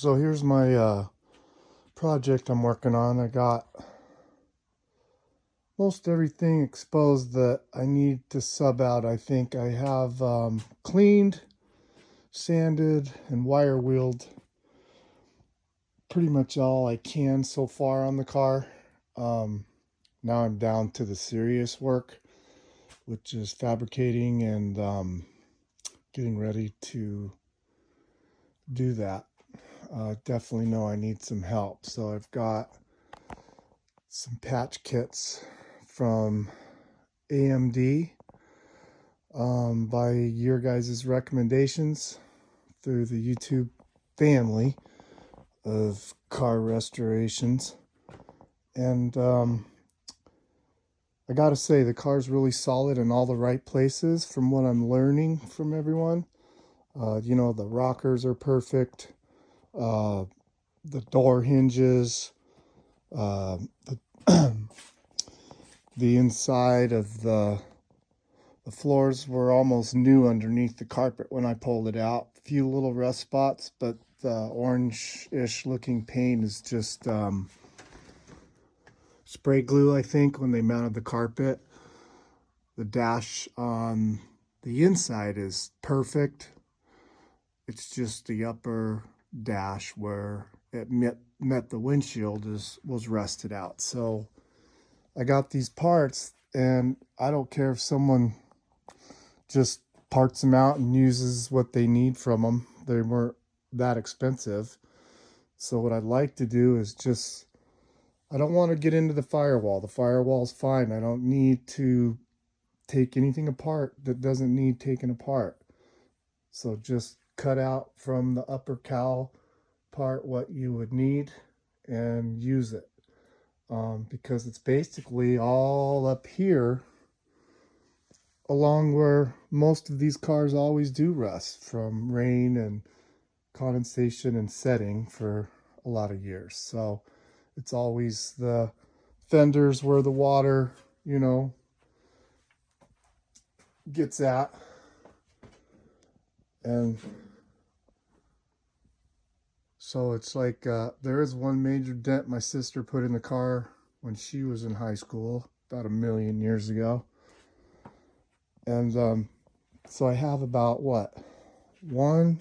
So here's my project I'm working on. I got most everything exposed that I need to sub out. I think I have cleaned, sanded, and wire wheeled pretty much all I can so far on the car. Um, Now I'm down to the serious work, which is fabricating and getting ready to do that. Definitely know I need some help. So I've got some patch kits from AMD by your guys' recommendations through the YouTube family of car restorations. And I gotta say, the car's really solid in all the right places from what I'm learning from everyone. The rockers are perfect. The door hinges, uh, the, the inside of the floors were almost new underneath the carpet when I pulled it out. A few little rust spots, but the orange-ish looking paint is just spray glue, I think, when they mounted the carpet. The dash on the inside is perfect. It's just the upper dash where it met the windshield was rusted out. So I got these parts, and I don't care if someone just parts them out and uses what they need from them. They weren't that expensive. So what I'd like to do is I don't want to get into the firewall. The firewall's fine. I don't need to take anything apart that doesn't need taken apart. So just cut out from the upper cowl part what you would need and use it. Because it's basically all up here along where most of these cars always do rust from rain and condensation and setting for a lot of years. So it's always the fenders where the water, gets at. And so it's like there is one major dent my sister put in the car when she was in high school about 1,000,000 years ago. And so I have about what? 1,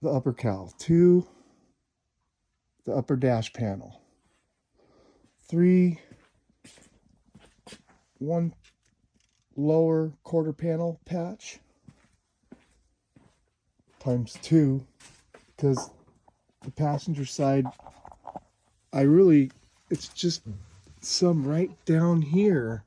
the upper cowl, 2, the upper dash panel, 3, 1 lower quarter panel patch, times 2, because the passenger side, it's just some right down here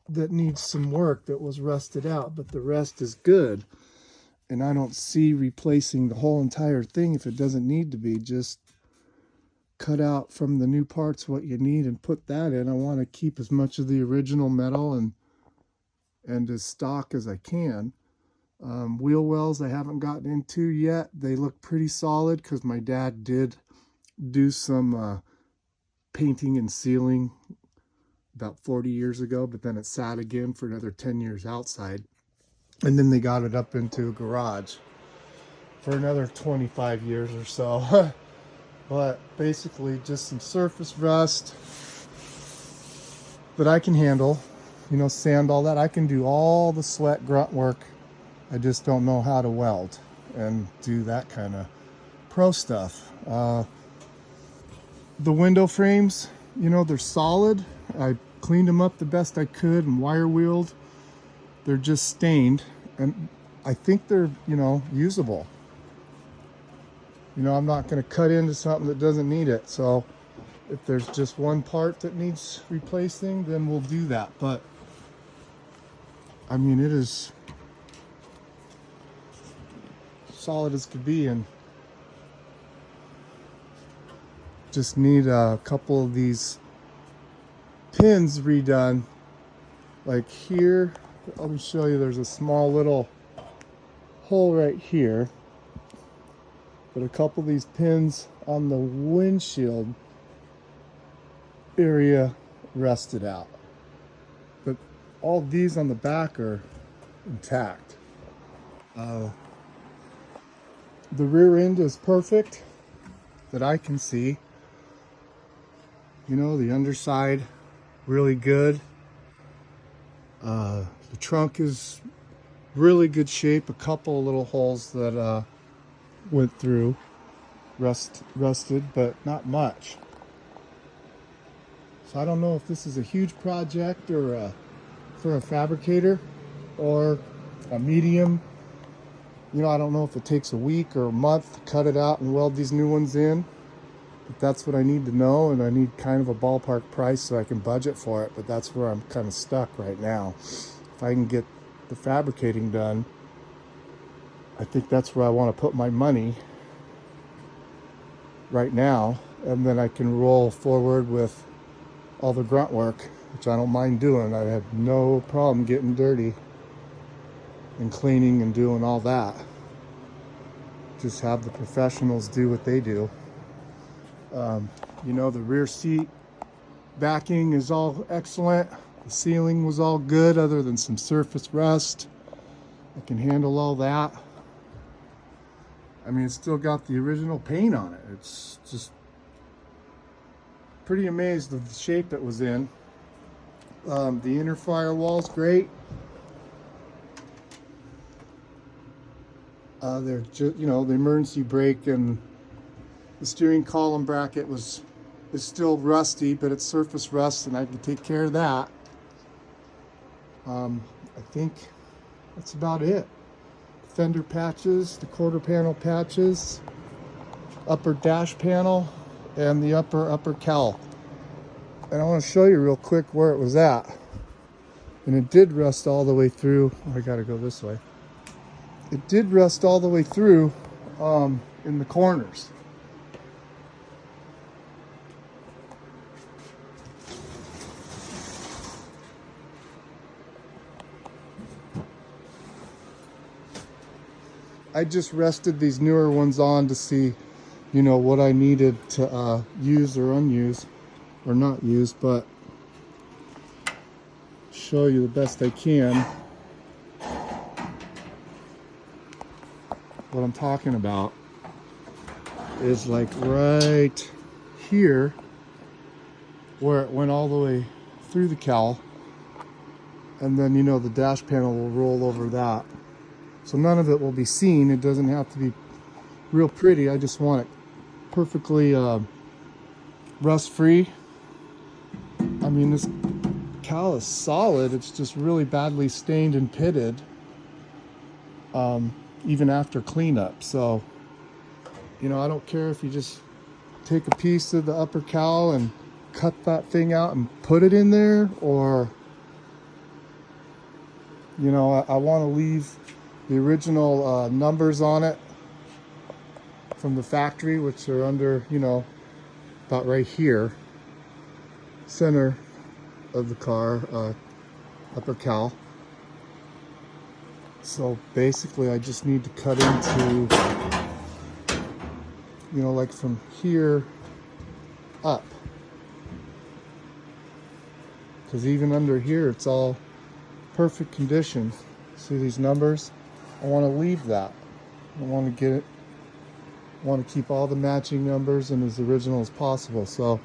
that needs some work that was rusted out, but the rest is good. And I don't see replacing the whole entire thing if it doesn't need to be. Just cut out from the new parts what you need and put that in. I want to keep as much of the original metal and as stock as I can. Wheel wells I haven't gotten into yet. They look pretty solid because my dad did do some painting and sealing about 40 years ago, but then it sat again for another 10 years outside. And then they got it up into a garage for another 25 years or so. But basically just some surface rust that I can handle, sand, all that. I can do all the sweat grunt work. I just don't know how to weld and do that kind of pro stuff. The window frames, they're solid. I cleaned them up the best I could and wire wheeled. They're just stained, and I think they're, usable. I'm not going to cut into something that doesn't need it. So if there's just one part that needs replacing, then we'll do that. But I mean, it is solid as could be, and just need a couple of these pins redone. Like here, let me show you, there's a small little hole right here, but a couple of these pins on the windshield area rusted out, but all these on the back are intact. The rear end is perfect that I can see. You know, the underside really good. The trunk is really good shape. A couple little holes that went through, rusted, but not much. So I don't know if this is a huge project or for a fabricator or a medium. You know, I don't know if it takes a week or a month to cut it out and weld these new ones in. But that's what I need to know, and I need kind of a ballpark price so I can budget for it. But that's where I'm kind of stuck right now. If I can get the fabricating done, I think that's where I want to put my money right now, and then I can roll forward with all the grunt work, which I don't mind doing. I have no problem getting dirty and cleaning and doing all that. Just have the professionals do what they do. You know, the rear seat backing is all excellent. The ceiling was all good other than some surface rust. I can handle all that. I mean, it's still got the original paint on it. It's just pretty amazed of the shape it was in. The inner firewall's great. They're just, you know, the emergency brake and the steering column bracket is still rusty, but it's surface rust, and I can take care of that. I think that's about it. Fender patches, the quarter panel patches, upper dash panel, and the upper cowl. And I want to show you real quick where it was at. And it did rust all the way through. Oh, I gotta go this way. It did rust all the way through in the corners. I just rested these newer ones on to see, you know, what I needed to use or unuse or not use, but show you the best I can what I'm talking about is like right here where it went all the way through the cowl, and then, you know, the dash panel will roll over that. So none of it will be seen. It doesn't have to be real pretty. I just want it perfectly rust free. I mean, this cowl is solid. It's just really badly stained and pitted even after cleanup. So, you know, I don't care if you just take a piece of the upper cowl and cut that thing out and put it in there, or, you know, I want to leave the original numbers on it from the factory, which are under, you know, about right here, center of the car, upper cowl. So basically I just need to cut into, you know, like from here up, because even under here it's all perfect condition. See these numbers? I want to leave that. I want to get it. I want to keep all the matching numbers and as original as possible. So,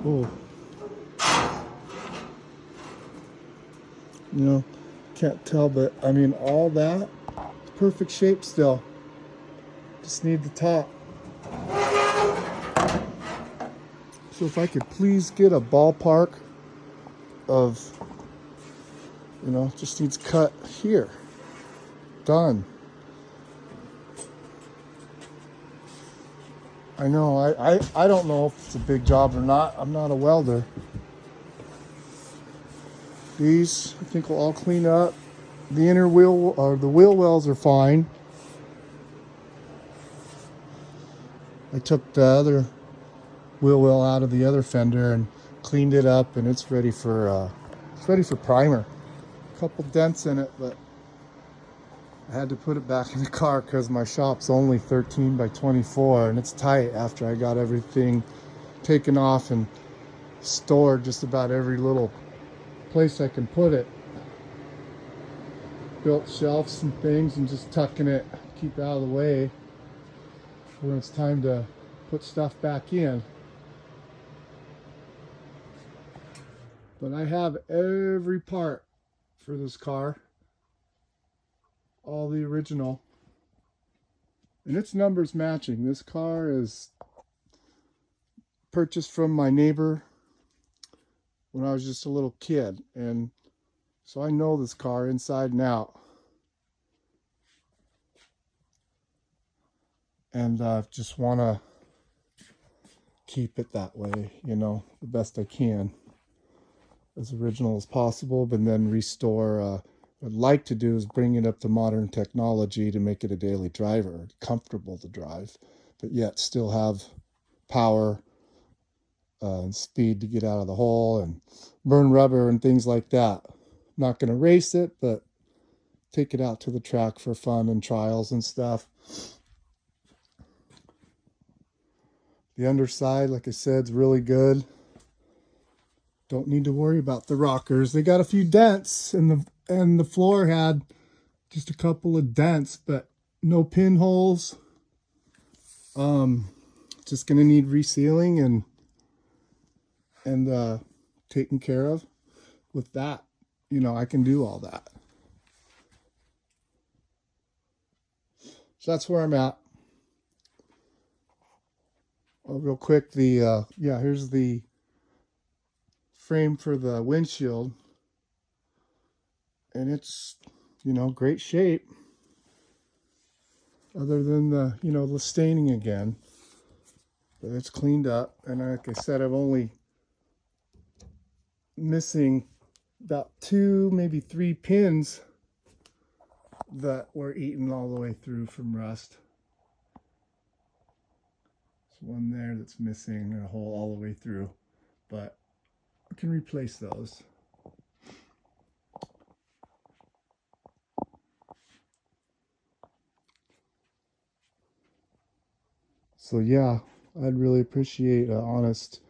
oh, you know, can't tell, but I mean, all that is perfect shape still. Just need the top. So if I could please get a ballpark of, you know, just needs cut here. Done. I know, I don't know if it's a big job or not. I'm not a welder. These, I think, will all clean up. The inner wheel, or the wheel wells are fine. I took the other wheel well out of the other fender and cleaned it up, and it's ready for primer. A couple dents in it, but I had to put it back in the car because my shop's only 13 by 24, and it's tight after I got everything taken off and stored just about every little place I can put it. built shelves and things and just tucking it, keep it out of the way when it's time to put stuff back in. But I have every part for this car, all the original, and its numbers matching. This car is purchased from my neighbor when I was just a little kid, and so I know this car inside and out. And just want to keep it that way, you know, the best I can, as original as possible, but then restore. What I'd like to do is bring it up to modern technology to make it a daily driver, comfortable to drive, but yet still have power and speed to get out of the hole and burn rubber and things like that. Not going to race it, but take it out to the track for fun and trials and stuff. The underside, like I said, is really good. Don't need to worry about the rockers. They got a few dents, and the floor had just a couple of dents, but no pinholes. Just gonna need resealing and taken care of. With that, you know, I can do all that. So that's where I'm at. Real quick, here's the frame for the windshield, and it's, you know, great shape, other than the staining again, but it's cleaned up. And like I said, I'm only missing about 2, maybe 3 pins that were eaten all the way through from rust. There's one there that's missing a hole all the way through, but I can replace those. So yeah, I'd really appreciate an honest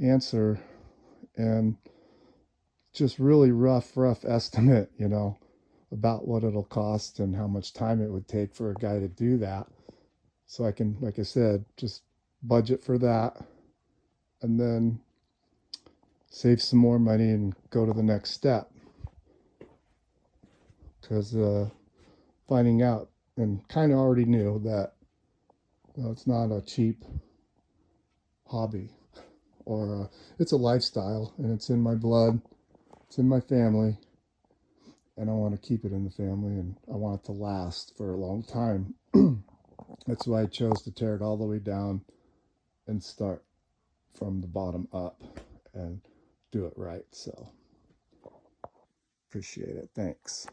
answer and just really rough estimate, you know, about what it'll cost and how much time it would take for a guy to do that. So I can, like I said, just budget for that and then save some more money and go to the next step. Because finding out, and kind of already knew that, it's not a cheap hobby, or it's a lifestyle, and it's in my blood, it's in my family, and I want to keep it in the family, and I want it to last for a long time. That's why I chose to tear it all the way down and start from the bottom up and do it right. So appreciate it. Thanks.